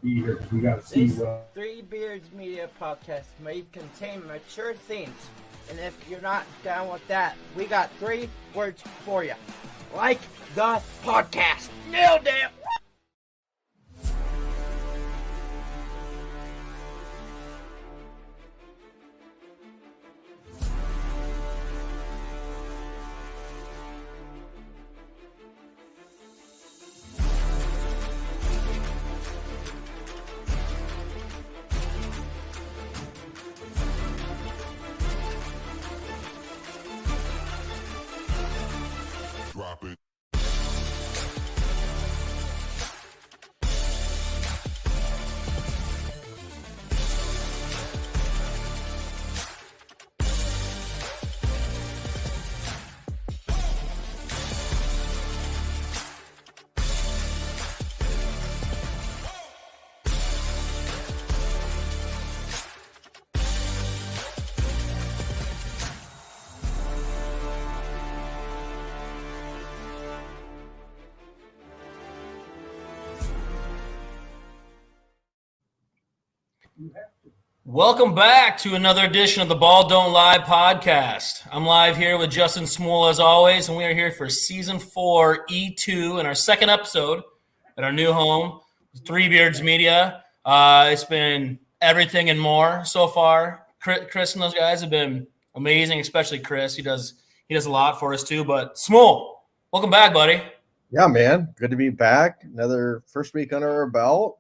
be here because we got to see This what. Three Beards Media podcast may contain mature themes, and if you're not down with that, we got 3 words for you. Like the podcast. Nailed it! Drop it. Welcome back to another edition of the Ball Don't Lie podcast. I'm live here with Justin Smule as always, and we are here for Season 4, E2, and our second episode at our new home, Three Beards Media. It's been everything and more so far. Chris and those guys have been amazing, especially Chris. He does a lot for us too. But Smule, welcome back, buddy. Yeah, man. Good to be back. Another first week under our belt.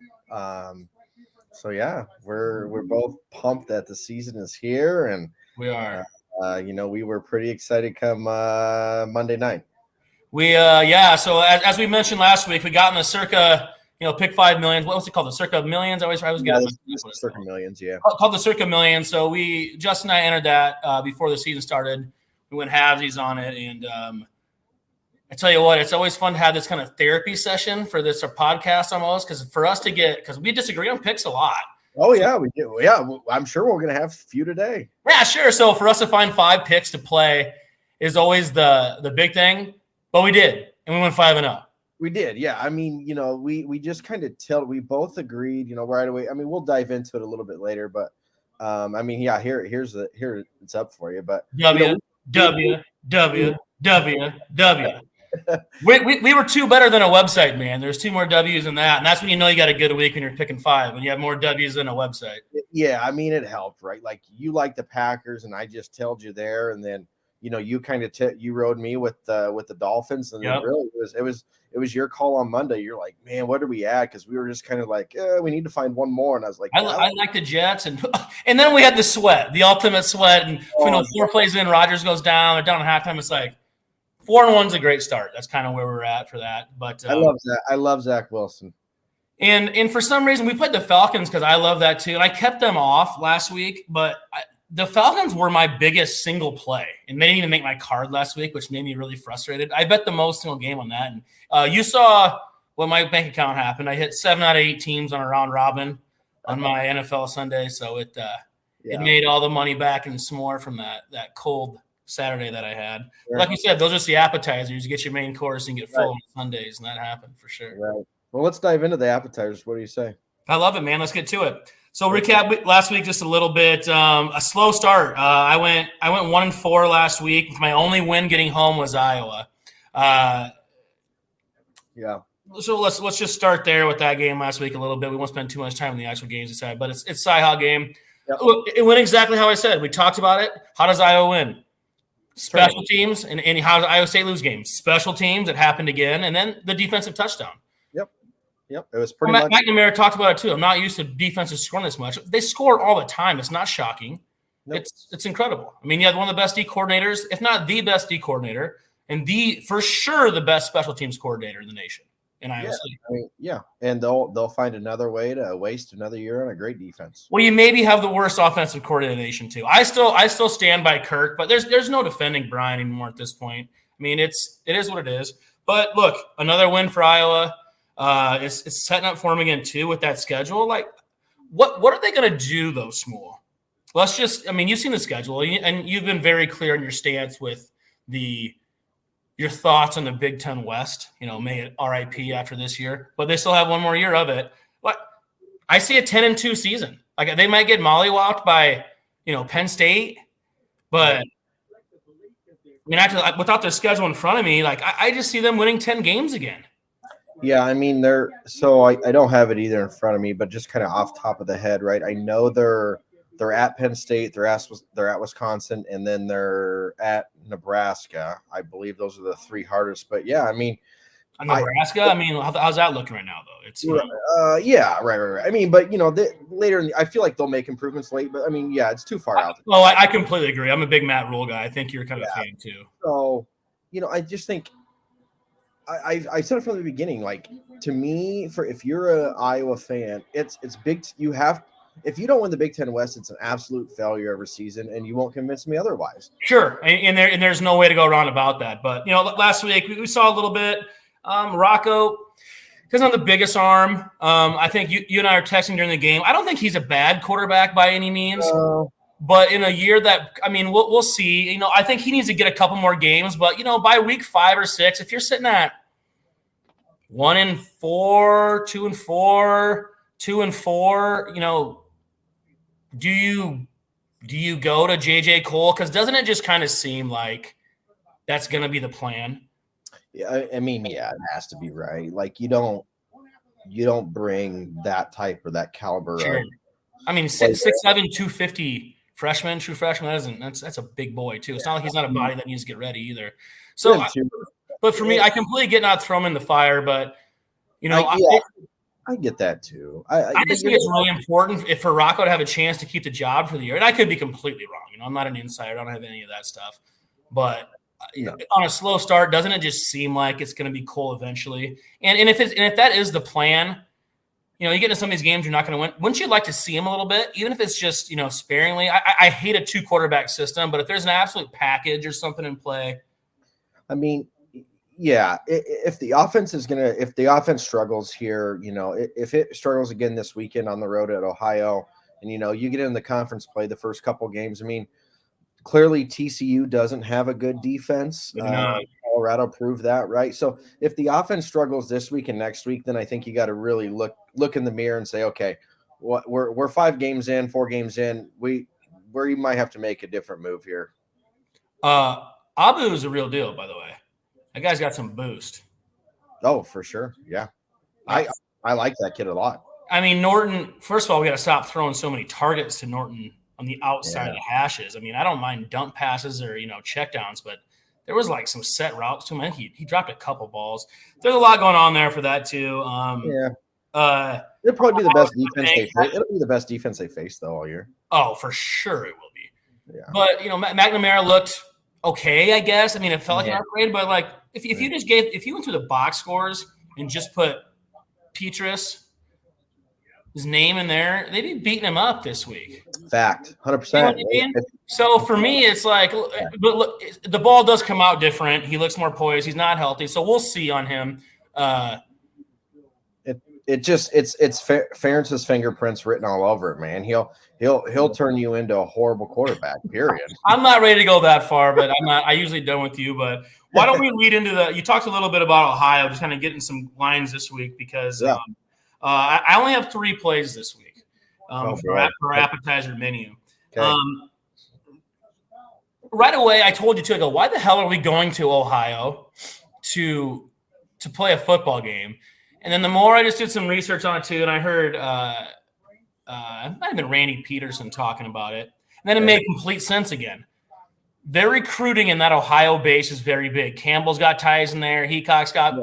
So yeah, we're both pumped that the season is here, and We are. We were pretty excited come Monday night. So as we mentioned last week, we got in the Circa, pick 5 millions. What was it called? The Circa Millions? I always get it. Circa Millions, yeah. Called the Circa Millions. So Justin and I entered that before the season started. We went halvesies on it, and I tell you what, it's always fun to have this kind of therapy session for this podcast almost, because for us to because we disagree on picks a lot. Oh yeah, we do. Yeah, I'm sure we're gonna have a few today. Yeah, sure. So for us to find 5 picks to play is always the big thing, but we did, and we went 5-0. We did, yeah. I mean, we just kind of we both agreed, right away. I mean, we'll dive into it a little bit later, but here it's up for you. But W. We were 2 better than a website, man. There's 2 more W's than that, and that's when you know you got a good week when you're picking 5, when you have more W's than a website. Yeah, I mean, it helped, right? Like, you like the Packers, and I just told you there, and then you kind of you rode me with the Dolphins, and Yep. really it was your call on Monday. You're like, man, what are we at? Because we were just kind of like, we need to find one more, and I was like, I like the Jets, and then we had the ultimate sweat, and 4 plays in, Rodgers goes down, they're down at halftime. It's like 4-1's a great start. That's kind of where we're at for that. But I love Zach Wilson. And for some reason we played the Falcons because I love that too, and I kept them off last week, but the Falcons were my biggest single play, and they didn't even make my card last week, which made me really frustrated. I bet the most single game on that, and you saw what my bank account happened. I hit 7 out of 8 teams on a round robin on my NFL Sunday, so it made all the money back and some more from that cold Saturday that I had. Right. Like you said, those are just the appetizers. You get your main course and get full on Sundays, and that happened for sure. Right. Well, let's dive into the appetizers. What do you say? I love it, man. Let's get to it. So recap last week just a little bit. A slow start. I went 1-4 last week. My only win getting home was Iowa. Yeah. So let's just start there with that game last week a little bit. We won't spend too much time on the actual games aside, but it's Cy-Hawk game. Yep. Look, it went exactly how I said. We talked about it. How does Iowa win? Special teams, and how does Iowa State lose games? Special teams, it happened again, and then the defensive touchdown. Yep. It was pretty much. McNamara talked about it too. I'm not used to defenses scoring this much. They score all the time. It's not shocking. Nope. It's incredible. I mean, you have one of the best D coordinators, if not the best D coordinator, and for sure the best special teams coordinator in the nation in Iowa State. And they'll find another way to waste another year on a great defense. Well, you maybe have the worst offensive coordinator in the nation too. I still stand by Kirk, but there's no defending Brian anymore at this point. I mean, it is what it is. But look, another win for Iowa. It's setting up for them again too with that schedule. Like, what are they going to do though, Smule? You've seen the schedule, and you've been very clear in your stance with your thoughts on the Big Ten West. May it RIP after this year, but they still have one more year of it. I see a 10-2 season. Like they might get mollywopped by, Penn State, but I mean, without their schedule in front of me, like I just see them winning 10 games again. Yeah, I mean I don't have it either in front of me, but just kind of off top of the head, right? I know they're at Penn State, they're at Wisconsin, and then they're at Nebraska. I believe those are the three hardest. But yeah, I mean, Nebraska. How's that looking right now though? It's yeah, right. I mean, but later, I feel like they'll make improvements late. But I mean, yeah, it's too far out. Well, I completely agree. I'm a big Matt Rule guy. I think you're kind of a fan too. So, I just think. I said it from the beginning, like to me, if you're an Iowa fan, it's big. If you don't win the Big Ten West, it's an absolute failure every season, and you won't convince me otherwise. Sure, and there's no way to go around about that. But last week we saw a little bit. Rocco doesn't have the biggest arm. I think you and I are texting during the game. I don't think he's a bad quarterback by any means. But in a year that, we'll see. I think he needs to get a couple more games. But, by week 5 or 6, if you're sitting at 1-4, 2-4, 2-4, do you go to J.J. Cole? Because doesn't it just kind of seem like that's going to be the plan? Yeah, I mean, yeah, it has to be right. Like you don't bring that type or that caliber. Sure. 6'7", 250 true freshman. That's a big boy too. It's not like he's not a body that needs to get ready either. So, but for me, I completely get not thrown in the fire. But I get that too. I just think it's really important for Rocco to have a chance to keep the job for the year. And I could be completely wrong. I'm not an insider. I don't have any of that stuff. But on a slow start, doesn't it just seem like it's going to be Cole eventually? And if that is the plan, you get into some of these games you're not going to win. Wouldn't you like to see him a little bit, even if it's just sparingly? I hate a 2-quarterback system, but if there's an absolute package or something in play, I mean, yeah. If the offense struggles here, if it struggles again this weekend on the road at Ohio, and you get in the conference play the first couple games, I mean. Clearly, TCU doesn't have a good defense. Colorado proved that, right? So if the offense struggles this week and next week, then I think you got to really look in the mirror and say, okay, we're 4 games in. We might have to make a different move here. Abu is a real deal, by the way. That guy's got some boost. Oh, for sure. Yeah. I like that kid a lot. Norton, first of all, we got to stop throwing so many targets to Norton on the outside of the hashes. I don't mind dump passes or, checkdowns, but there was like some set routes to him. He dropped a couple balls. There's a lot going on there for that too. It'll probably be the best defense they face. It'll be the best defense they face though all year. Oh, for sure it will be. Yeah. But McNamara looked okay, I guess. It felt like an upgrade, but like if you went through the box scores and just put Petrus, his name in there, they'd be beating him up this week. Fact, 100%. So for me, it's like, but look, the ball does come out different. He looks more poised. He's not healthy, so we'll see on him. It's Ferentz's fingerprints written all over it, man. He'll turn you into a horrible quarterback. Period. I'm not ready to go that far, but I'm not. I usually done with you, but why don't we lead into you talked a little bit about Ohio, just kind of getting some lines this week because. Yeah. I only have 3 plays this week for our appetizer menu. Okay. Right away, I told you too. I go, why the hell are we going to Ohio to play a football game? And then the more I just did some research on it too, and I heard it might have been Randy Peterson talking about it, and then it made complete sense again. Their recruiting in that Ohio base is very big. Campbell's got ties in there. Heacock's got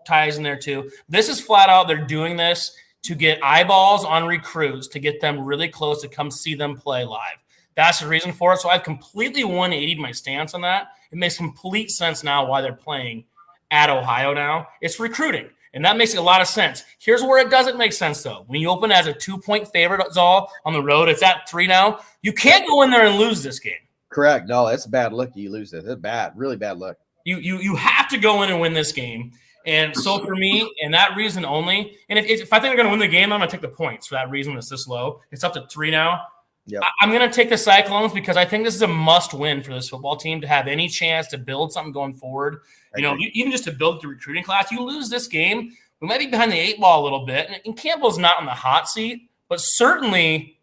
ties in there too. This is flat out. They're doing this to get eyeballs on recruits, to get them really close to come see them play live. That's the reason for it. So I've completely 180'd my stance on that. It makes complete sense now why they're playing at Ohio now. It's recruiting, and that makes a lot of sense. Here's where it doesn't make sense, though. When you open as a 2-point favorite, Zal, on the road, it's at 3 now. You can't go in there and lose this game. Correct. No, that's a bad look. You lose it. That's bad, really bad look. You have to go in and win this game. And so for me, and that reason only, and if I think they're going to win the game, I'm going to take the points for that reason. It's this low. It's up to 3 now. Yep. I'm going to take the Cyclones because I think this is a must-win for this football team to have any chance to build something going forward. Even just to build the recruiting class. You lose this game, we might be behind the 8 ball a little bit. And Campbell's not on the hot seat, but certainly,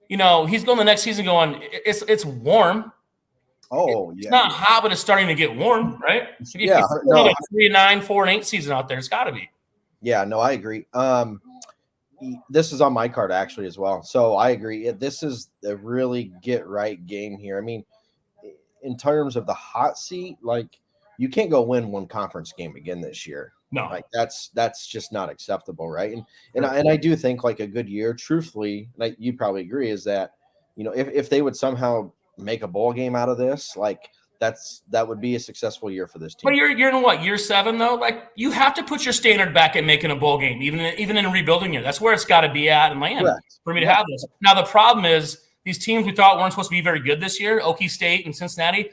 he's going the next season going, it's warm. Oh, it's not hot, but it's starting to get warm, right? So yeah, no, like 3-9, 4-8 season out there. It's got to be. Yeah, no, I agree. This is on my card actually as well. So I agree. This is a really get right game here. I mean, in terms of the hot seat, like you can't go win one conference game again this year. No, like that's just not acceptable, right? And I do think like a good year, truthfully, like you probably agree, is that if they would somehow make a bowl game out of this, like that would be a successful year for this team. But you're in what, year 7 though? Like you have to put your standard back at making a bowl game, even in a rebuilding year. That's where it's got to be at in land for me to have this. Now the problem is these teams we thought weren't supposed to be very good this year, Okie State and Cincinnati.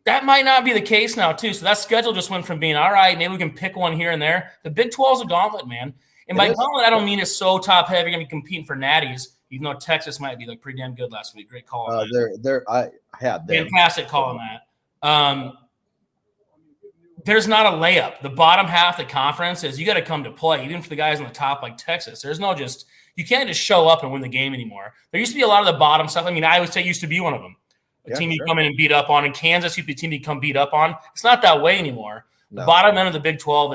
That might not be the case now too. So that schedule just went from being all right, maybe we can pick one here and there. The Big 12 is a gauntlet, man. And by gauntlet, I don't mean it's so top heavy, you're going to be competing for natties. Even though Texas might be like pretty damn good last week. Great call. I had them. Fantastic call on that. There's not a layup. The bottom half of the conference is you got to come to play, even for the guys on the top like Texas. There's no you can't just show up and win the game anymore. There used to be a lot of the bottom stuff. I mean, Iowa State used to be one of them. A team you come in and beat up on, and Kansas used to be a team you come beat up on. It's not that way anymore. No. The bottom end of the Big 12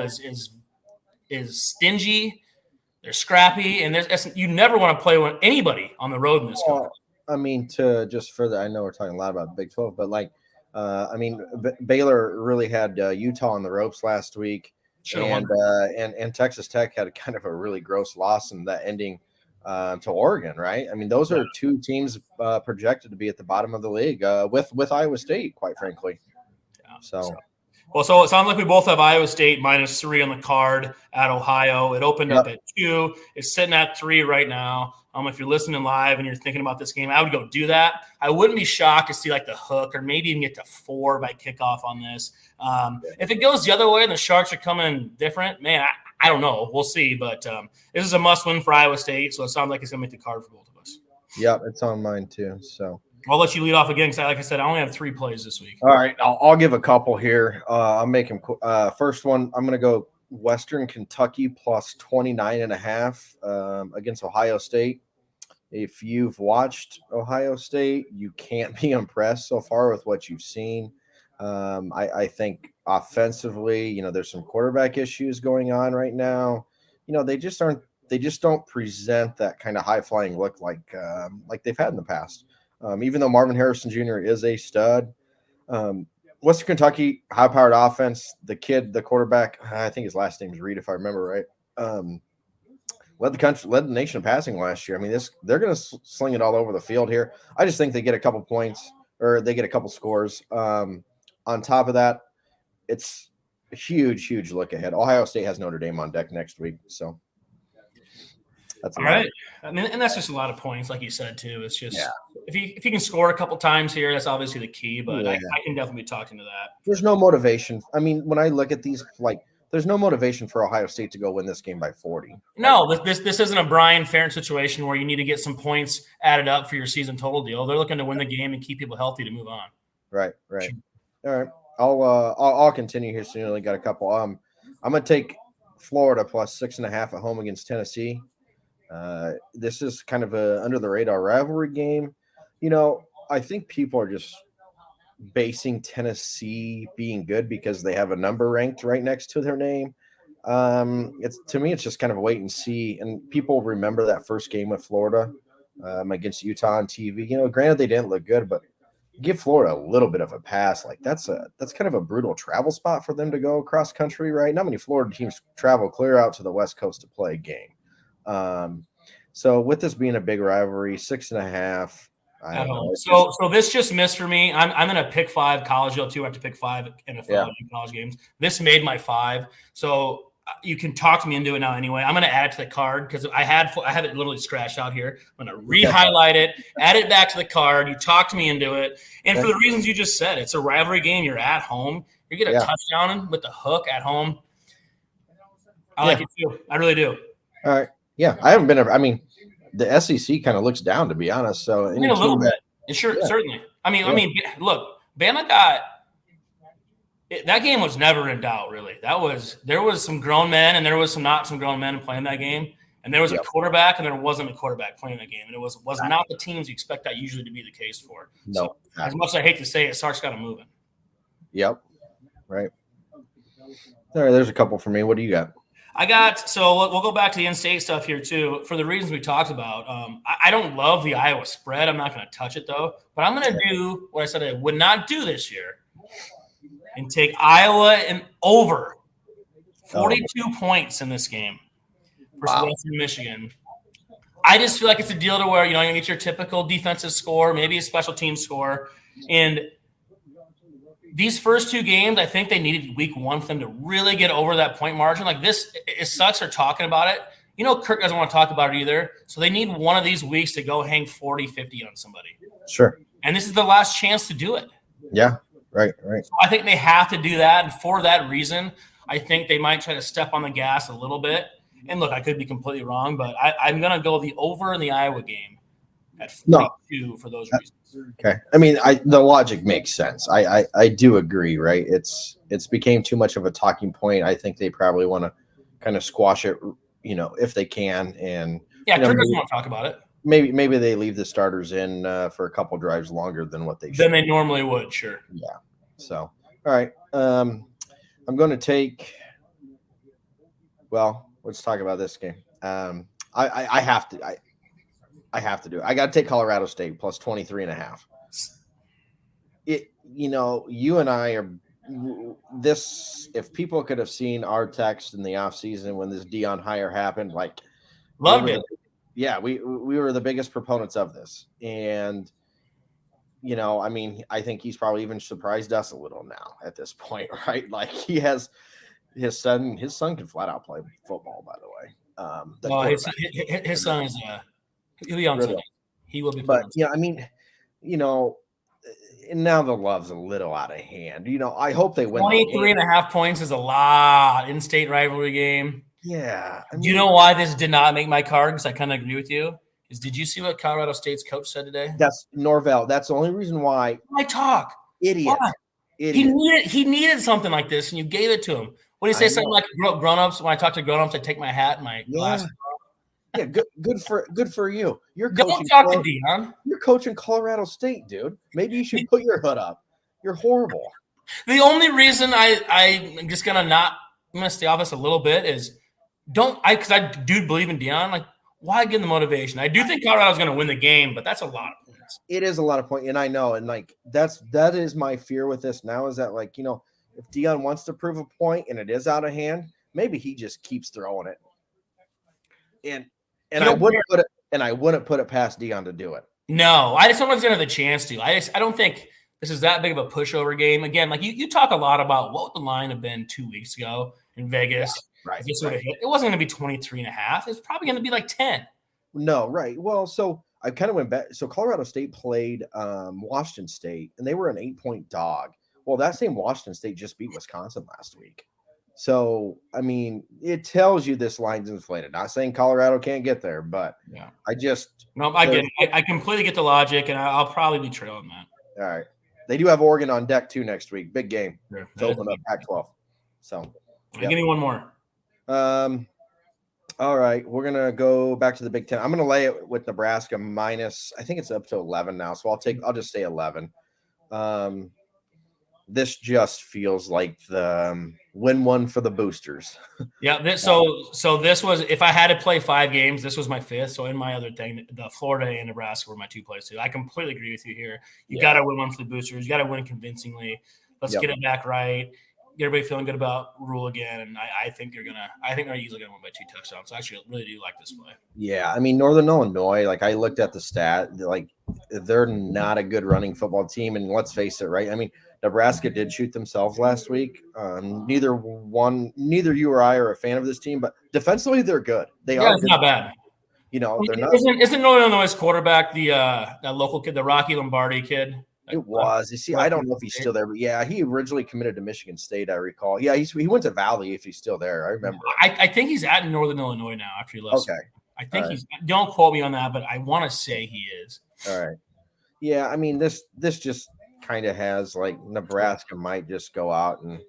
is stingy. They're scrappy, and you never want to play with anybody on the road in this conference. I mean, to just further, I know we're talking a lot about the Big 12, but like, I mean, Baylor really had Utah on the ropes last week, and Texas Tech had kind of a really gross loss in that ending to Oregon, right? I mean, those are two teams projected to be at the bottom of the league with Iowa State, quite frankly. Yeah. So it sounds like we both have Iowa State -3 on the card at Ohio. It opened up at 2. It's sitting at 3 right now. If you're listening live and you're thinking about this game, I would go do that. I wouldn't be shocked to see like the hook or maybe even get to 4 by kickoff on this. If it goes the other way and the Sharks are coming different, man, I don't know. We'll see. But this is a must-win for Iowa State, so it sounds like it's going to make the card for both of us. Yep, it's on mine too. So I'll let you lead off again because, like I said, I only have 3 plays this week. All right, I'll give a couple here. I'll make them. First one, I'm going to go Western Kentucky plus 29.5 against Ohio State. If you've watched Ohio State, you can't be impressed so far with what you've seen. I think offensively, there's some quarterback issues going on right now. They just don't present that kind of high flying look like they've had in the past. Even though Marvin Harrison Jr. is a stud, Western Kentucky, high-powered offense. The quarterback, I think his last name is Reed, if I remember right. Led the nation in passing last year. I mean, they're going to sling it all over the field here. I just think they get a couple points or they get a couple scores. On top of that, it's a huge look ahead. Ohio State has Notre Dame on deck next week, so. That's all right. I mean, and that's just a lot of points, like you said too. It's just if you can score a couple times here, that's obviously the key. But I can definitely be talking to that. There's no motivation. I mean, when I look at these, there's no motivation for Ohio State to go win this game by 40. No, this isn't a Brian Ferentz situation where you need to get some points added up for your season total deal. They're looking to win the game and keep people healthy to move on. Right. All right. I'll continue here soon. I only got a couple. I'm gonna take Florida plus 6.5 at home against Tennessee. This is kind of a under the radar rivalry game. I think people are just basing Tennessee being good because they have a number ranked right next to their name. To me, it's just kind of a wait and see. And people remember that first game with Florida against Utah on TV. Granted they didn't look good, but give Florida a little bit of a pass. Like that's kind of a brutal travel spot for them to go across country, right? Not many Florida teams travel clear out to the West Coast to play a game. So with this being a big rivalry, 6.5. I don't know. So this just missed for me. I'm in a pick 5 college deal too. I have to pick 5 NFL college games. This made my 5. So you can talk me into it now anyway. I'm going to add it to the card because I have it literally scratched out here. I'm going to re-highlight it, add it back to the card. You talked me into it. And for the reasons you just said, it's a rivalry game. You're at home. You get a touchdown with the hook at home. I like it too. I really do. All right. Yeah, I haven't been – I mean, the SEC kind of looks down, to be honest. So a little bit. Certainly. I mean, look, Bama got – that game was never in doubt, really. There was some grown men and there was some not some grown men playing that game. And there was a quarterback, and there wasn't a quarterback playing that game. And it was not the teams you expect that usually to be the case for. No. So as much as I hate to say it, Sark's got him moving. Yep. Right. All right, there's a couple for me. What do you got? So we'll go back to the in-state stuff here too. For the reasons we talked about, I don't love the Iowa spread. I'm not going to touch it though. But I'm going to do what I said I would not do this year and take Iowa and over 42 points in this game versus Western Michigan. I just feel like it's a deal to where, you get your typical defensive score, maybe a special team score. And these first two games, I think they needed week one for them to really get over that point margin. Like this, it sucks they're talking about it. Kirk doesn't want to talk about it either. So they need one of these weeks to go hang 40, 50 on somebody. Sure. And this is the last chance to do it. Yeah, right. So I think they have to do that. And for that reason, I think they might try to step on the gas a little bit. And look, I could be completely wrong, but I'm going to go the over in the Iowa game at 42 for those reasons. Okay. I mean, the logic makes sense. I do agree, right? It's became too much of a talking point. I think they probably want to kind of squash it, if they can. And Kirk doesn't want to talk about it. Maybe they leave the starters in for a couple drives longer than what they should. Than they normally would, sure. Yeah. So, all right. I'm going to take. Well, let's talk about this game. I have to. I have to do it. I got to take Colorado State plus 23.5. You and I are this. If people could have seen our text in the offseason when this Deion hire happened, loved it. We were the biggest proponents of this. And, I think he's probably even surprised us a little now at this point, right? Like he has his son can flat out play football, by the way. His son is he'll be on today. He will be. But and now the love's a little out of hand. I hope they win. 23.5 points is a lot in-state rivalry game. Yeah. Do you know why this did not make my card? Because I kind of agree with you. Did you see what Colorado State's coach said today? That's Norvell. That's the only reason why. I talk. Idiot. Why? He needed something like this, and you gave it to him. What do you say? Something like grown-ups. When I talk to grown-ups, I take my hat and my glasses. Yeah, good for you. Don't talk to Deion. You're coaching Colorado State, dude. Maybe you should put your hood up. You're horrible. The only reason I'm just gonna stay off this a little bit is because I do believe in Deion. Why give the motivation? I do think Colorado's gonna win the game, but that's a lot of points. It is a lot of points, and I know, and that is my fear with this now is that if Deion wants to prove a point and it is out of hand, maybe he just keeps throwing it. And I wouldn't put it past Deion to do it. No, I just don't know if he's gonna have the chance to. I don't think this is that big of a pushover game. Again, you talk a lot about what would the line have been 2 weeks ago in Vegas. Yeah, right. If this would have hit, it wasn't going to be 23.5. It's probably going to be 10. No, right. Well, so I kind of went back. So Colorado State played Washington State, and they were an 8-point dog. Well, that same Washington State just beat Wisconsin last week. So, it tells you this line's inflated. Not saying Colorado can't get there, but yeah, I get it. I completely get the logic, and I'll probably be trailing that. All right. They do have Oregon on deck too next week. Big game. Sure. To open up Pac-12. So, Give me one more. All right, we're gonna go back to the Big Ten. I'm gonna lay it with Nebraska minus. I think it's up to 11 now, so I'll just say 11. This just feels like the win one for the boosters. Yeah. So this was, if I had to play 5 games, this was my 5th. So in my other thing, the Florida and Nebraska were my 2 plays too. I completely agree with you here. You got to win one for the boosters. You got to win convincingly. Let's get it back right. Get everybody feeling good about Rule again, and I think they're easily gonna win by 2 touchdowns. So I actually really do like this play. Yeah, Northern Illinois, I looked at the stat, they're not a good running football team, and let's face it, right? Nebraska did shoot themselves last week. Neither you or I are a fan of this team, but defensively they're good. It's not bad. They're not. Isn't Northern Illinois quarterback that local kid, the Rocky Lombardi kid? It was. You see, I don't know if he's still there, but yeah, he originally committed to Michigan State, I recall. Yeah, he went to Valley if he's still there. I remember. I think he's at Northern Illinois now after he left. Okay. I think he's – don't quote me on that, but I want to say he is. All right. Yeah, this just kind of has Nebraska might just go out and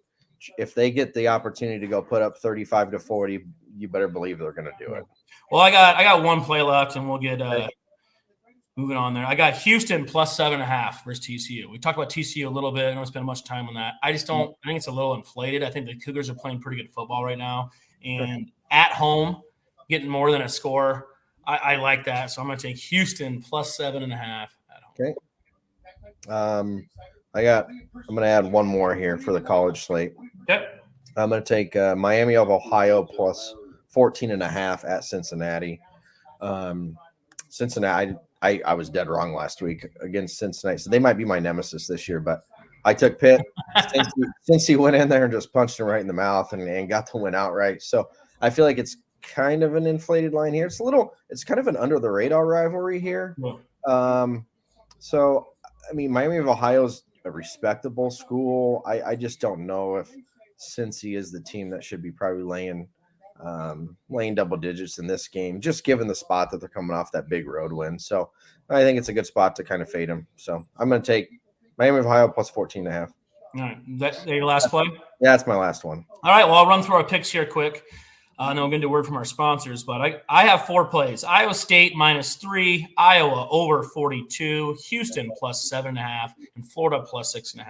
if they get the opportunity to go put up 35-40, you better believe they're going to do it. Well, I got one play left, and we'll get moving on there. I got Houston plus 7.5 versus TCU. We talked about TCU a little bit. I don't spend much time on that. I think it's a little inflated. I think the Cougars are playing pretty good football right now. And at home, getting more than a score, I like that. So I'm going to take Houston plus 7.5 at home. Okay. I'm going to add one more here for the college slate. Okay. I'm going to take Miami of Ohio plus 14.5 at Cincinnati. Cincinnati, I was dead wrong last week against Cincinnati, so they might be my nemesis this year. But I took Pitt since he went in there and just punched him right in the mouth and got the win outright. So I feel like it's kind of an inflated line here. It's kind of an under the radar rivalry here. Yeah. So I mean, Miami of Ohio is a respectable school. I just don't know if Cincy is the team that should be probably laying double digits in this game, just given the spot that they're coming off that big road win. So I think it's a good spot to kind of fade them. So I'm going to take Miami of Ohio plus 14.5. All right. Is that your last play? Yeah, that's my last one. All right. Well, I'll run through our picks here quick. And then we're going to do a word from our sponsors. But I have 4 plays. Iowa State -3, Iowa over 42, Houston plus 7.5, and Florida plus 6.5.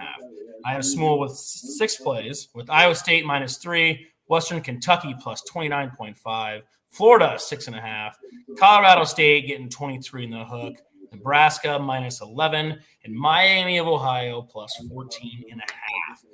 I have Small with 6 plays with Iowa State -3, Western Kentucky plus 29.5, Florida 6.5, Colorado State getting 23 in the hook, Nebraska -11, and Miami of Ohio plus 14.5.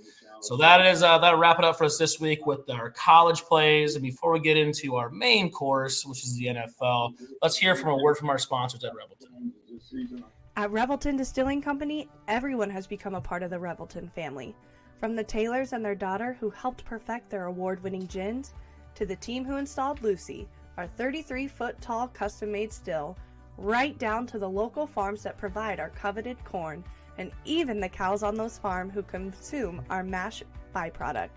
So that'll wrap it up for us this week with our college plays. And before we get into our main course, which is the NFL, let's hear from a word from our sponsors at Revelton. At Revelton Distilling Company, everyone has become a part of the Revelton family. From the Taylors and their daughter who helped perfect their award-winning gins, to the team who installed Lucy, our 33-foot-tall custom-made still, right down to the local farms that provide our coveted corn, and even the cows on those farms who consume our mash byproduct.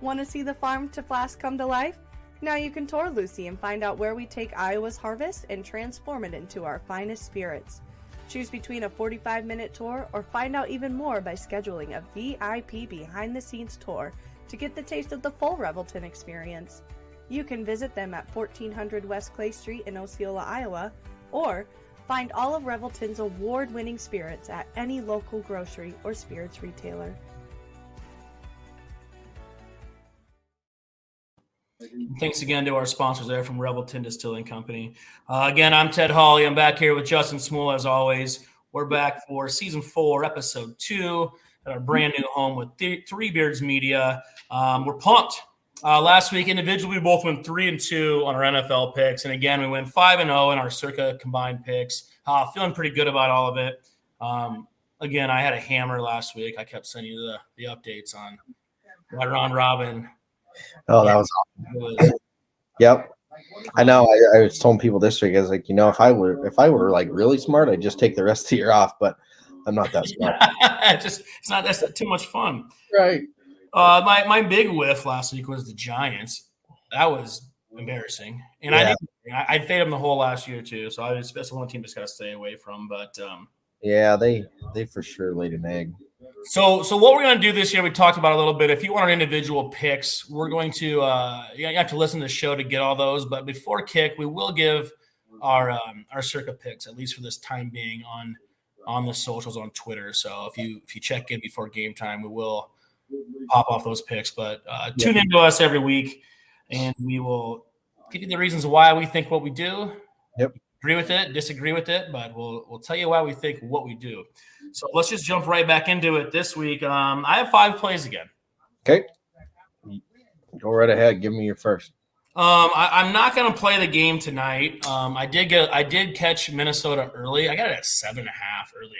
Want to see the farm to flask come to life? Now you can tour Lucy and find out where we take Iowa's harvest and transform it into our finest spirits. Choose between a 45-minute tour or find out even more by scheduling a VIP behind-the-scenes tour to get the taste of the full Revelton experience. You can visit them at 1400 West Clay Street in Osceola, Iowa, or find all of Revelton's award-winning spirits at any local grocery or spirits retailer. Thanks again to our sponsors there from Revelton Distilling Company. Again, I'm Ted Hawley. I'm back here with Justin Smool as always. We're back for Season 4, Episode 2 at our brand new home with Three Beards Media. We're pumped. Last week, individually, we both went 3-2 on our NFL picks. And again, we went 5-0 in our Circa combined picks. Feeling pretty good about all of it. Again, I had a hammer last week. I kept sending you the updates on why Ron Robin. Oh, that was awesome. Yep. I know. I was telling people this week, I was like, if I were like really smart, I'd just take the rest of the year off, but I'm not that smart. That's too much fun. Right. My big whiff last week was the Giants. That was embarrassing. And yeah. I faded them the whole last year too. So that's one team just got to stay away from. But yeah, they for sure laid an egg. So what we're going to do this year, we talked about a little bit. If you want our individual picks, we're going to you have to listen to the show to get all those. But before kick, we will give our Circa picks, at least for this time being, on the socials on Twitter. So if you check in before game time, we will pop off those picks. But tune into us every week, and we will give you the reasons why we think what we do. Yep. Agree with it, disagree with it, but we'll tell you why we think what we do. So let's just jump right back into it this week. I have 5 plays again. Okay. Go right ahead. Give me your first. I'm not going to play the game tonight. I did catch Minnesota early. I got it at 7.5 early.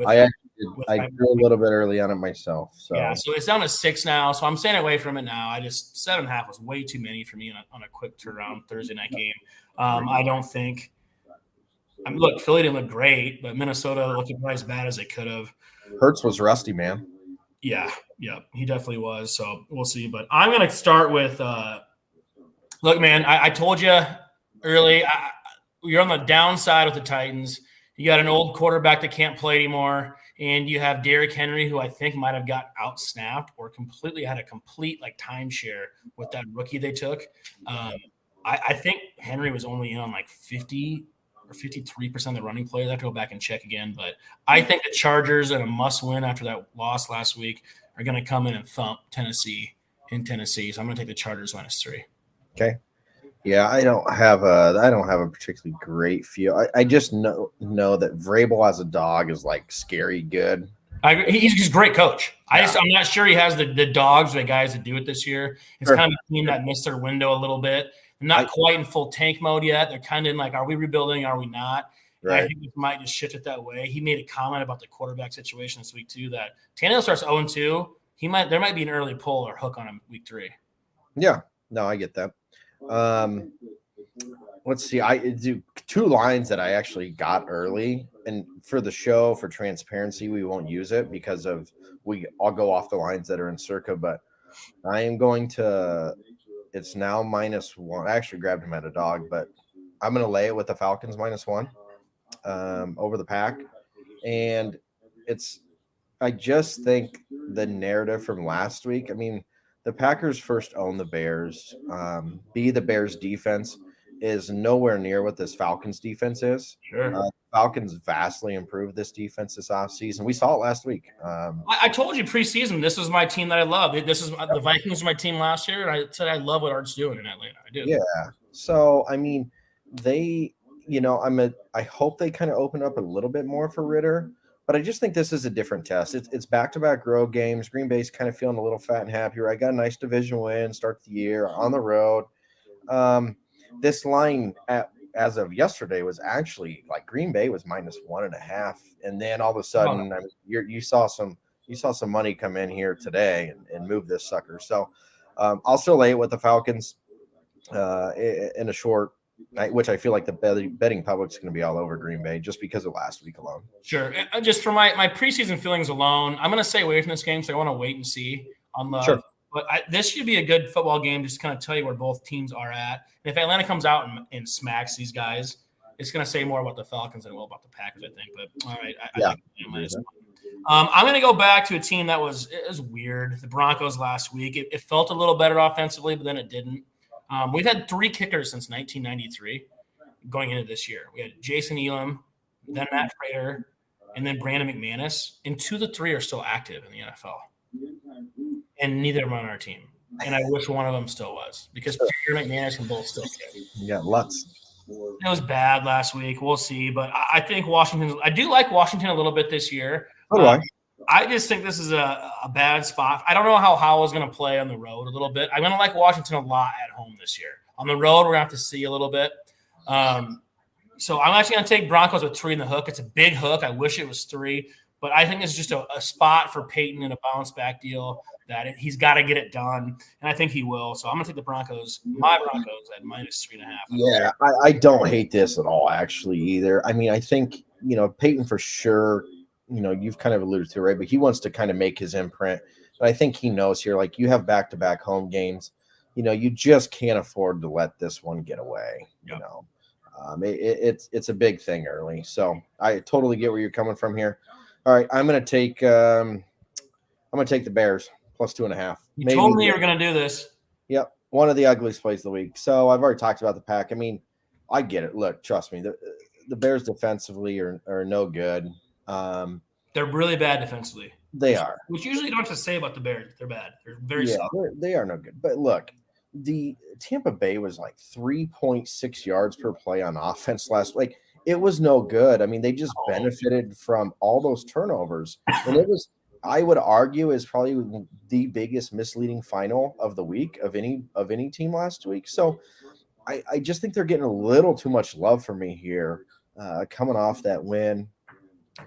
I drew a little bit early on it myself. So yeah, so it's down to 6 now. So I'm staying away from it now. 7.5 was way too many for me on a quick turnaround Thursday night game. I don't think. Look, Philly didn't look great, but Minnesota looked about as bad as they could have. Hurts was rusty, man. Yeah, he definitely was. So we'll see. But I'm going to start with look, man, I told you early, you're on the downside with the Titans. You got an old quarterback that can't play anymore, and you have Derrick Henry, who I think might have got out-snapped or completely had a complete timeshare with that rookie they took. I think Henry was only in on like 50 or 53% of the running plays. I have to go back and check again. But I think the Chargers, and a must-win after that loss last week, are going to come in and thump Tennessee in Tennessee. So I'm going to take the Chargers -3. Okay. Yeah, I don't have a particularly great feel. I just know that Vrabel as a dog is like scary good. He's a great coach. Yeah. I'm not sure he has the dogs or the guys to do it this year. It's Sure. kind of a team that missed their window a little bit. They're not quite in full tank mode yet. They're kind of in like, are we rebuilding? Are we not? Right. I think we might just shift it that way. He made a comment about the quarterback situation this week too, that Tannehill starts 0-2. There might be an early pull or hook on him week 3. Yeah, no, I get that. Let's see. I do 2 lines that I actually got early, and for the show, for transparency, we won't use it because I'll go off the lines that are in Circa, but I am going to. It's now -1. I actually grabbed him at a dog, but I'm going to lay it with the Falcons -1 over the Pack, and I just think the narrative from last week. I mean, the Packers first own the Bears. The Bears defense is nowhere near what this Falcons defense is. Sure. Falcons vastly improved this defense this offseason. We saw it last week. I told you preseason, this is my team that I love. The Vikings were my team last year, and I said I love what Art's doing in Atlanta. I do. Yeah. So, I mean, they, I hope they kind of open up a little bit more for Ritter. But I just think this is a different test. It's back-to-back road games. Green Bay's kind of feeling a little fat and happy. I got a nice division win, start the year on the road. This line as of yesterday was actually like Green Bay was -1.5, and then all of a sudden, I mean, you saw some money come in here today and move this sucker. So I'll still lay it with the Falcons in a short. Which I feel like the betting public's going to be all over Green Bay just because of last week alone. Sure. And just for my preseason feelings alone, I'm going to stay away from this game, so I want to wait and see on love. Sure. But this should be a good football game, just to kind of tell you where both teams are at. And if Atlanta comes out and smacks these guys, it's going to say more about the Falcons than it will about the Packers, I think. But all right, I'm going to go back to a team that was weird. The Broncos last week. It felt a little better offensively, but then it didn't. We've had 3 kickers since 1993 going into this year. We had Jason Elam, then Matt Prater, and then Brandon McManus. And 2 of the 3 are still active in the NFL. And neither of them are on our team. And I wish one of them still was because Prater and McManus can both still kick. Yeah, lots. It was bad last week. We'll see. But I think I do like Washington a little bit this year. I just think this is a bad spot. I don't know how Howell's going to play on the road a little bit. I'm going to like Washington a lot at home this year. On the road, we're going to have to see a little bit. So I'm actually going to take Broncos with 3 in the hook. It's a big hook. I wish it was 3. But I think it's just a spot for Peyton in a bounce-back deal that he's got to get it done, and I think he will. So I'm going to take the Broncos, my Broncos, at -3.5. Yeah, I don't hate this at all, actually, either. I mean, I think, Peyton for sure – you've kind of alluded to it, right? But he wants to kind of make his imprint. But I think he knows here, like you have back-to-back home games. You just can't afford to let this one get away. Yep. It's a big thing early. So I totally get where you're coming from here. All right, I'm going to take the Bears +2.5. You told me you were going to do this. Yep, one of the ugliest plays of the week. So I've already talked about the Pack. I mean, I get it. Look, trust me, the Bears defensively are no good. They're really bad defensively. They are. Which usually you don't have to say about the Bears. They're bad. They're very soft. They are no good. But look, the Tampa Bay was like 3.6 yards per play on offense last week. It was no good. I mean, they just benefited from all those turnovers. And it was, I would argue, is probably the biggest misleading final of the week of any team last week. So I just think they're getting a little too much love for me here, coming off that win.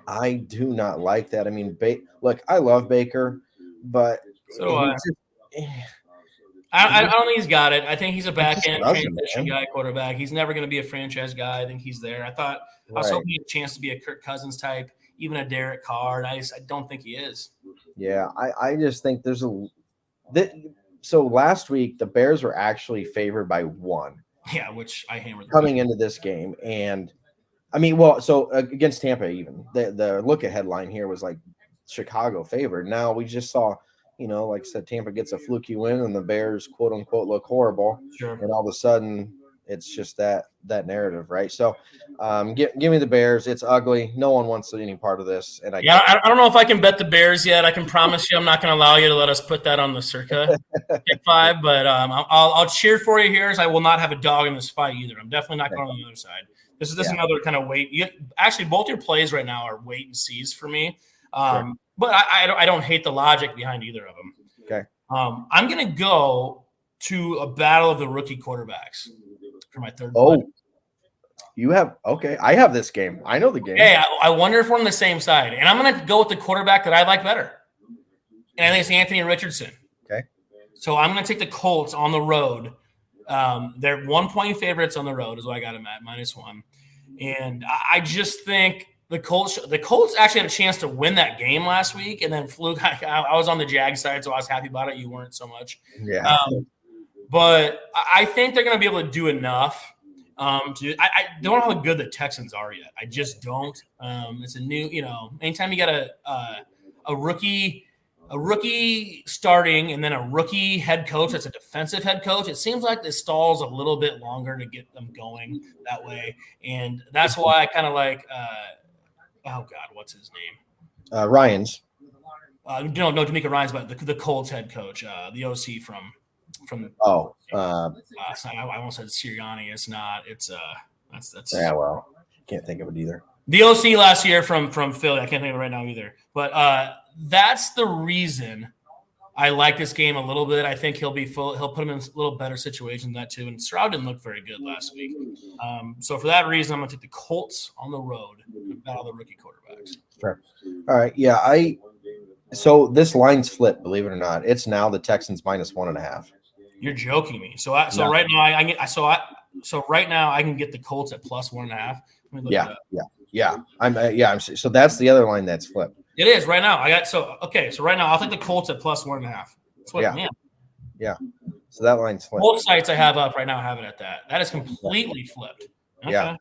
I do not like that. I mean, look, I love Baker, but I don't think he's got it. I think he's a back-end transition guy quarterback. He's never going to be a franchise guy. I think he's there. I was hoping he had a chance to be a Kirk Cousins type, even a Derek Carr, and I don't think he is. Yeah, I just think there's so last week the Bears were actually favored by 1. Yeah, which I hammered coming into this game. And I mean, so against Tampa, even the look-ahead line here was like Chicago favored. Now we just saw, like I said, Tampa gets a fluky win and the Bears, quote unquote, look horrible. Sure. And all of a sudden, It's just that narrative, right? So, give me the Bears. It's ugly. No one wants any part of this. And I don't know if I can bet the Bears yet. I can promise you I'm not going to allow you to let us put that on the Circa pick 5, but I'll cheer for you here as I will not have a dog in this fight either. I'm definitely not going on the other side. This is another kind of wait. Actually, both your plays right now are wait and sees for me. But I don't hate the logic behind either of them. Okay. I'm going to go to a battle of the rookie quarterbacks for my third. Oh, you have okay. I have this game. I know the game. Hey, I wonder if we're on the same side, and I'm going to go with the quarterback that I like better, and I think it's Anthony Richardson. Okay. So I'm going to take the Colts on the road. They're 1-point favorites on the road, is what I got them at -1, and I just think the Colts actually had a chance to win that game last week, and then fluke. I was on the Jag side, so I was happy about it. You weren't so much. Yeah. But I think they're going to be able to do enough. I don't know how good the Texans are yet. I just don't. It's a new, anytime you got a rookie starting and then a rookie head coach that's a defensive head coach, it seems like this stalls a little bit longer to get them going that way. And that's why I kind of like, what's his name? Ryans. No, D'Amico Ryans, but the Colts head coach, the OC from I almost said Sirianni. It's not. It's that's. Yeah, well, can't think of it either. The OC last year from Philly. I can't think of it right now either. But that's the reason I like this game a little bit. I think he'll put him in a little better situation than that too. And Stroud didn't look very good last week. So for that reason, I'm going to take the Colts on the road and battle the rookie quarterbacks. Sure. All right. Yeah. So this line's flipped. Believe it or not, it's now the Texans -1.5. You're joking me. So right now right now I can get the Colts at +1.5. Yeah. So that's the other line that's flipped. It is right now. So right now I'll take the Colts at +1.5. Yeah. So that line's flipped. Both sites I have up right now have it at that. That is completely flipped. Okay.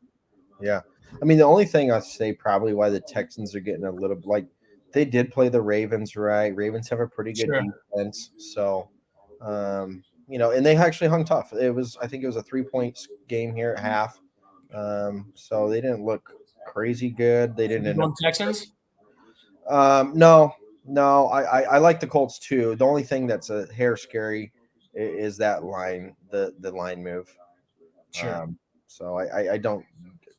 Yeah. I mean, the only thing I'd say probably why the Texans are getting a little like they did play the Ravens, right? Ravens have a pretty good defense. So and they actually hung tough. I think it was a 3-point game here at half. So they didn't look crazy good. They didn't end up Texans. No. I like the Colts too. The only thing that's a hair scary is that line, the line move. Sure. So I don't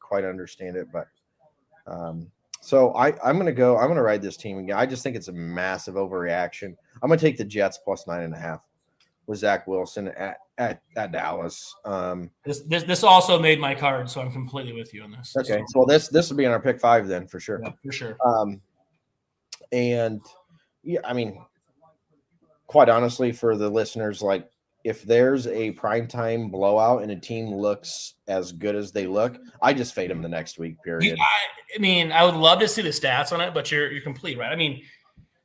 quite understand it, but so I'm gonna ride this team again. I just think it's a massive overreaction. I'm gonna take the Jets +9.5 with Zach Wilson at Dallas. This also made my card, so I'm completely with you on this. Okay, so this will be in our pick 5 then for sure. Yeah, for sure. And yeah, I mean, quite honestly, for the listeners, like if there's a primetime blowout and a team looks as good as they look, I just fade them the next week. Period. I would love to see the stats on it, but you're complete, right? I mean,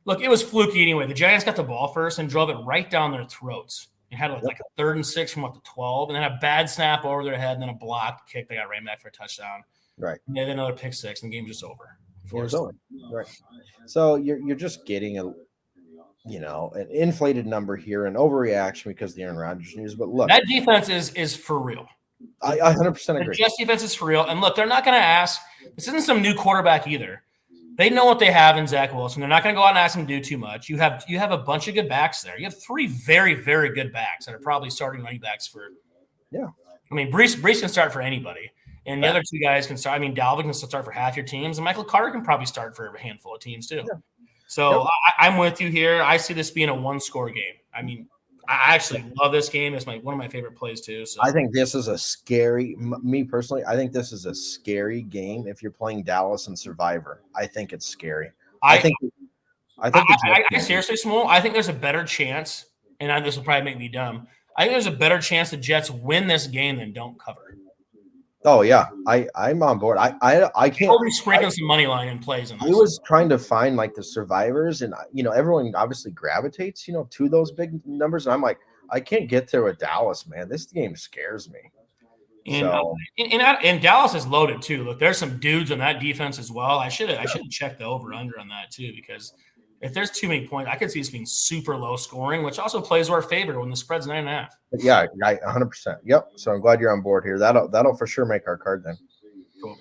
look, it was fluky anyway. The Giants got the ball first and drove it right down their throats. It had like a 3rd and 6 from the 12, and then a bad snap over their head, and then a blocked kick. They got ran back for a touchdown. Right. And then another pick 6, and the game was just over. It was over. Right. So you're just getting an inflated number here, an overreaction because of the Aaron Rodgers news. But look, that defense is for real. I 100% agree. The Jets defense is for real. And look, they're not going to ask. This isn't some new quarterback either. They know what they have in Zach Wilson. They're not going to go out and ask him to do too much. You have a bunch of good backs there. You have 3 very, very good backs that are probably starting running backs for. Yeah. I mean, Brees can start for anybody. And the other 2 guys can start. I mean, Dalvin can start for half your teams, and Michael Carter can probably start for a handful of teams too. Yeah. So I'm with you here. I see this being a 1-score game. I mean, I actually love this game. It's one of my favorite plays too. So I think this is a scary. Me personally, I think this is a scary game. If you're playing Dallas and Survivor, I think it's scary. I think seriously, Small. I think there's a better chance, and this will probably make me dumb. I think there's a better chance the Jets win this game than don't cover. Oh yeah, I'm on board. I can't. I'll be sprinkling some money line in plays. In this. I was trying to find like the survivors, and everyone obviously gravitates to those big numbers, and I'm like, I can't get there with Dallas, man. This game scares me. And Dallas is loaded too. Look, there's some dudes on that defense as well. I should check the over under on that too, because if there's too many points, I could see this being super low scoring, which also plays to our favor when the spread's 9.5. Yeah, 100%. Yep. So I'm glad you're on board here. That'll for sure make our card then. Cool.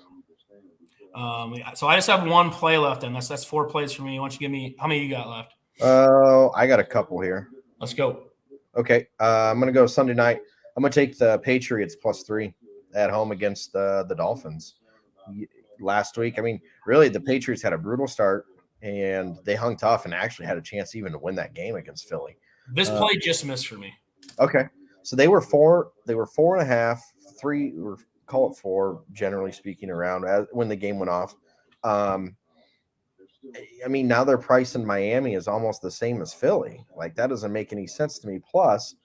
So I just have one play left, and that's 4 plays for me. Why don't you give me how many you got left? I got a couple here. Let's go. Okay. I'm gonna go Sunday night. I'm gonna take the Patriots +3 at home against the Dolphins. Last week, I mean, really, the Patriots had a brutal start and they hung tough and actually had a chance even to win that game against Philly. This play just missed for me. Okay. So they were 4.5, 3, or call it 4, generally speaking, around when the game went off. I mean, now their price in Miami is almost the same as Philly. Like, that doesn't make any sense to me. Plus,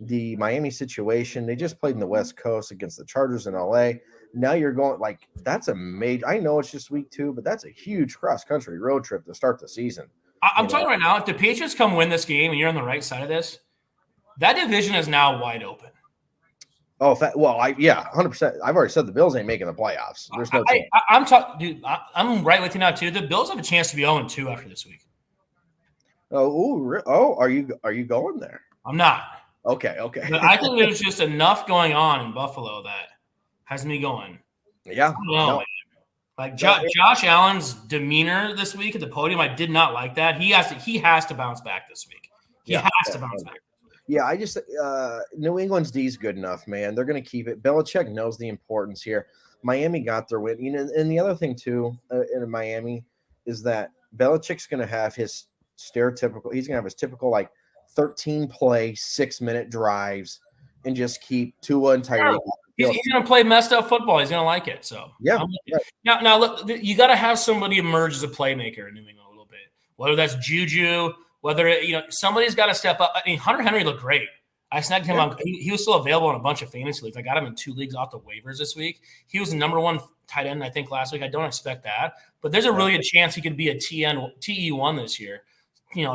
the Miami situation, they just played in the West Coast against the Chargers in LA. Now you're going, like, that's a major – I know it's just week 2, but that's a huge cross-country road trip to start the season. I'm telling you right now, if the Patriots come win this game and you're on the right side of this, that division is now wide open. Oh, 100%. I've already said the Bills ain't making the playoffs. There's no chance. I'm talking, dude. I'm right with you now too. The Bills have a chance to be 0-2 after this week. Are you going there? I'm not. Okay. But I think there's just enough going on in Buffalo that has me going. Yeah. No. Like Josh Allen's demeanor this week at the podium, I did not like that. He has to bounce back this week. He has to bounce back. Yeah, I just New England's D is good enough, man. They're going to keep it. Belichick knows the importance here. Miami got their win. You know, and the other thing too in Miami is that Belichick's going to have his stereotypical. He's going to have his typical like 13-play 6-minute drives and just keep Tua and Tyreek. He's going to play messed up football. He's going to like it. So yeah. Now look, you got to have somebody emerge as a playmaker in New England a little bit. Whether that's Juju. Whether somebody's got to step up. I mean, Hunter Henry looked great. I snagged him on. He was still available in a bunch of fantasy leagues. I got him in 2 leagues off the waivers this week. He was the number 1 tight end, I think, last week. I don't expect that, but there's a really good chance he could be a TE1 this year.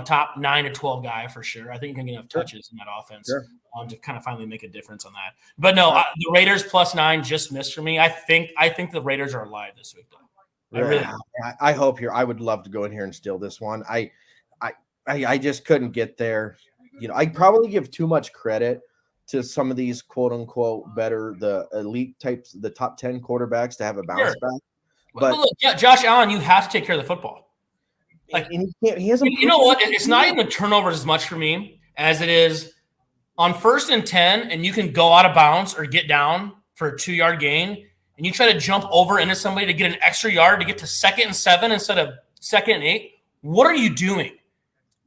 Top 9 to 12 guy for sure. I think he can get enough touches in that offense to kind of finally make a difference on that. But no, the Raiders +9 just missed for me. I think the Raiders are alive this week, though. I hope here. I would love to go in here and steal this one. I just couldn't get there. I probably give too much credit to some of these quote unquote better, the elite types, the top 10 quarterbacks to have a bounce back. But look, Josh Allen, you have to take care of the football. Like, and he hasn't. You know what? It's not even the turnovers as much for me as it is on 1st and 10, and you can go out of bounds or get down for a 2-yard gain, and you try to jump over into somebody to get an extra yard to get to 2nd and 7 instead of 2nd and 8. What are you doing?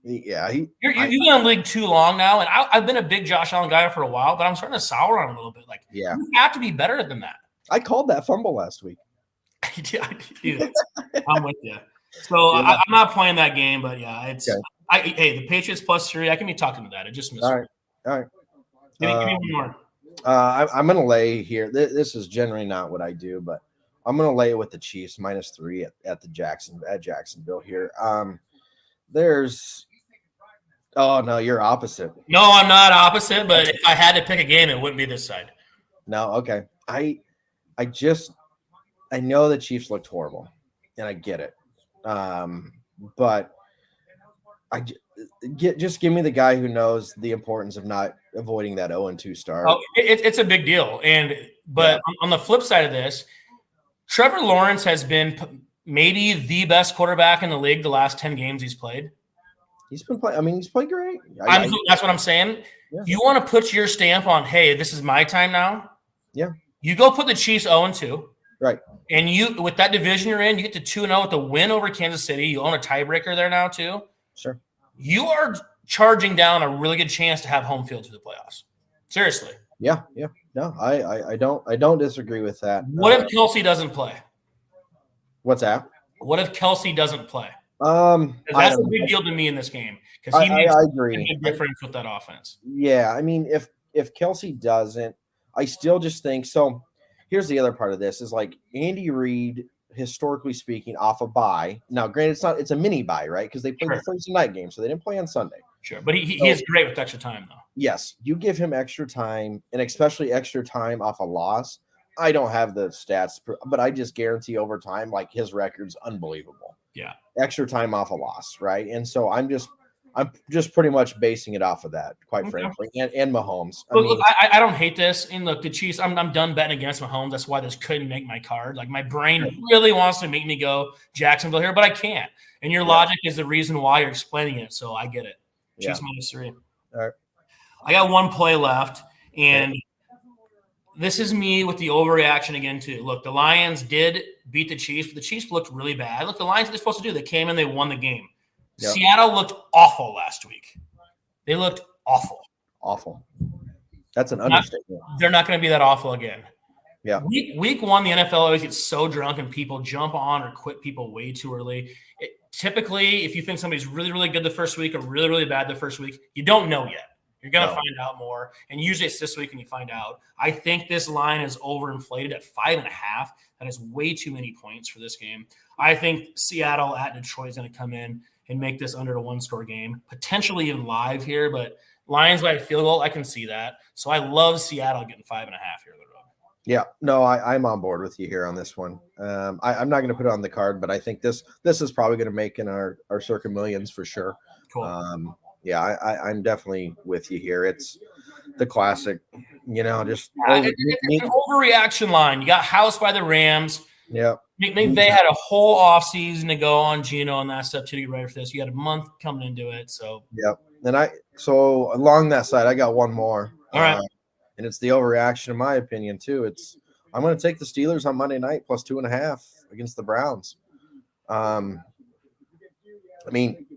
Yeah, you've been in the league too long now, and I've been a big Josh Allen guy for a while, but I'm starting to sour on him a little bit. Like, you have to be better than that. I called that fumble last week. Dude, I'm with you. So I'm not playing that game, but yeah, it's hey, the Patriots +3. I can be talking to that. It just missed. All right. Give me one more. I'm going to lay here. This is generally not what I do, but I'm going to lay it with the Chiefs -3 at Jacksonville here. Oh, no, you're opposite. No, I'm not opposite, but if I had to pick a game, it wouldn't be this side. No, okay. I know the Chiefs looked horrible, and I get it. But just give me the guy who knows the importance of not avoiding that 0-2 start. Oh, it's a big deal. But on the flip side of this, Trevor Lawrence has been maybe the best quarterback in the league the last 10 games he's played. He's been playing. I mean, he's played great. That's what I'm saying. Yeah. You want to put your stamp on, hey, this is my time now. Yeah. You go put the Chiefs 0-2. Right. And you, with that division you're in, you get to 2-0 with the win over Kansas City. You own a tiebreaker there now too. Sure. You are charging down a really good chance to have home field to the playoffs. Seriously. Yeah. No, I don't disagree with that. What if Kelsey doesn't play? What's that? What if Kelsey doesn't play? That's a big deal to me in this game because he makes I agree. a big difference with that offense. Yeah, I mean, if Kelsey doesn't, I still just think so. Here's the other part of this is like Andy Reid, historically speaking, off a bye. Now, granted, it's a mini bye, right? Because they played the Thursday night game, so they didn't play on Sunday. Sure, but he is great with extra time, though. Yes, you give him extra time, and especially extra time off a loss. I don't have the stats, but I just guarantee over time, like his record's unbelievable. Yeah. extra time off a loss, right? And so I'm just pretty much basing it off of that, quite frankly, and Mahomes. Look, I don't hate this. And look, the Chiefs, I'm done betting against Mahomes. That's why this couldn't make my card. Like, my brain really wants to make me go Jacksonville here, but I can't. And your logic is the reason why you're explaining it, so I get it. Chiefs -3. All right. I got one play left, and this is me with the overreaction again, too. Look, the Lions did beat the Chiefs, but the Chiefs looked really bad. Look, the Lions, what they're supposed to do, they came in, they won the game. Yep. Seattle looked awful last week. They looked awful. Awful. That's an understatement. They're not going to be that awful again. Yeah. Week one, the NFL always gets so drunk and people jump on or quit people way too early. Typically, if you think somebody's really, really good the first week or really, really bad the first week, you don't know yet. You're going to find out more. And usually it's this week when you find out. I think this line is overinflated at 5.5. That is way too many points for this game. I think Seattle at Detroit is going to come in and make this under a one-score game, potentially even live here. But Lions by a field goal, I can see that. So I love Seattle getting 5.5 here on the road. Yeah, no, I'm on board with you here on this one. I'm not going to put it on the card, but I think this is probably going to make in our Circa millions for sure. Cool. Yeah, I'm definitely with you here. It's the classic, just it's an overreaction line. You got housed by the Rams. Yeah. They had a whole offseason to go on Geno and that stuff to get ready for this. You had a month coming into it. So yep. And so along that side, I got one more. All right. And it's the overreaction, in my opinion, too. I'm going to take the Steelers on Monday night plus 2.5 against the Browns.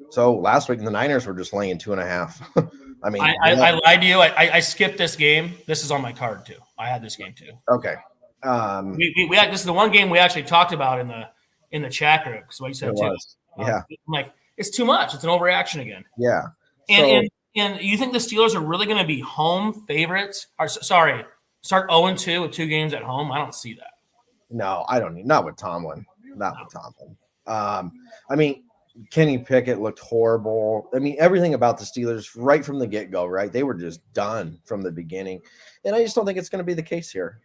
So last week the Niners were just laying 2.5. I lied to you. I skipped this game. This is on my card too. I had this game too. Okay. We had, this is the one game we actually talked about in the chat group. So I said too. Yeah. I'm like, it's too much. It's an overreaction again. Yeah. And you think the Steelers are really going to be home favorites? Start 0-2 with 2 games at home? I don't see that. No, I don't need. Not with Tomlin. Kenny Pickett looked horrible. Everything about the Steelers right from the get-go, right? They were just done from the beginning. And I just don't think it's going to be the case here.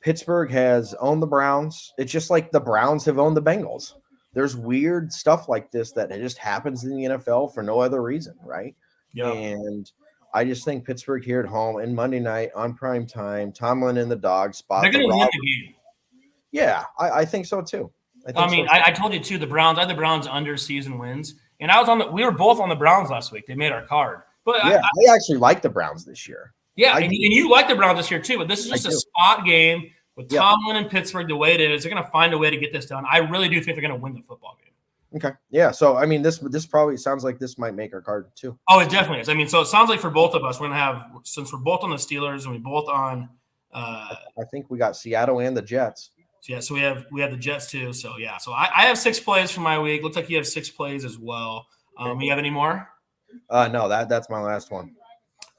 Pittsburgh has owned the Browns. It's just like the Browns have owned the Bengals. There's weird stuff like this that just happens in the NFL for no other reason, right? Yeah. And I just think Pittsburgh here at home and Monday night on prime time, Tomlin in the dog spot. They're going to win the game. Yeah, I think so too. I told you too, the Browns. I had the Browns under season wins, and we were both on the Browns last week. They made our card, but yeah, I actually like the Browns this year. Yeah, and you like the Browns this year too. But this is just a spot game with Tomlin and Pittsburgh the way it is. They're going to find a way to get this done. I really do think they're going to win the football game. Okay, yeah. So this probably sounds like this might make our card too. Oh, it definitely is. So it sounds like for both of us, we're going to have, since we're both on the Steelers and we both on. I think we got Seattle and the Jets. So we have the Jets too. So yeah. So I have 6 plays for my week. Looks like you have 6 plays as well. You have any more? No, that's my last one.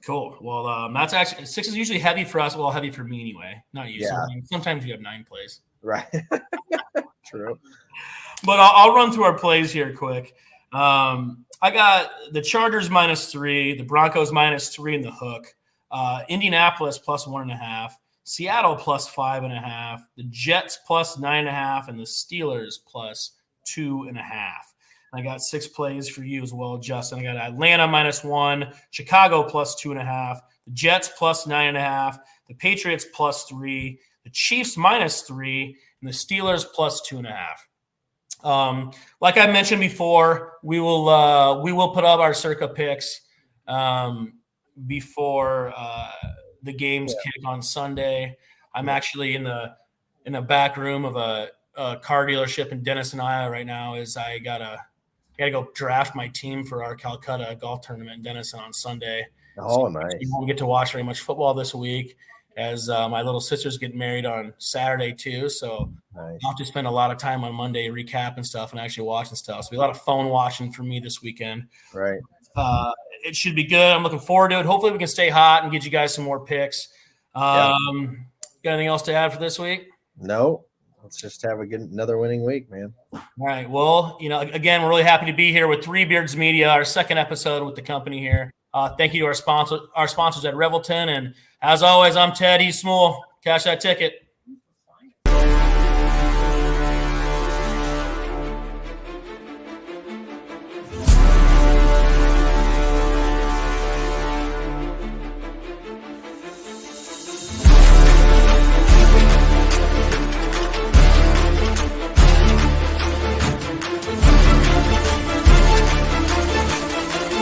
Cool. Well, that's actually 6 is usually heavy for us. Well, heavy for me anyway. Not you. Yeah. Sometimes you have 9 plays. Right. True. But I'll run through our plays here quick. I got the Chargers -3, the Broncos -3 in the hook, Indianapolis +1.5. Seattle +5.5, the Jets +9.5, and the Steelers +2.5. I got 6 plays for you as well, Justin. I got Atlanta -1, Chicago +2.5, the Jets +9.5, the Patriots +3, the Chiefs -3, and the Steelers +2.5. Like I mentioned before, we will put up our Circa picks before the games kick on Sunday. I'm actually in the back room of a car dealership in Denison, Iowa right now. As I gotta go draft my team for our Calcutta golf tournament in Denison on Sunday. Oh, nice! We won't get to watch very much football this week, as my little sister's getting married on Saturday too. So nice. I'll have to spend a lot of time on Monday recapping stuff and actually watching stuff. So it'll be a lot of phone watching for me this weekend. Right. It should be good. I'm looking forward to it. Hopefully we can stay hot and get you guys some more picks. Got anything else to add for this week? No. Let's just have another winning week, man. All right. Well, again, we're really happy to be here with Three Beards Media, our second episode with the company here. Thank you to our sponsors at Revelton. And as always, I'm Ted. He's Small. Cash that ticket.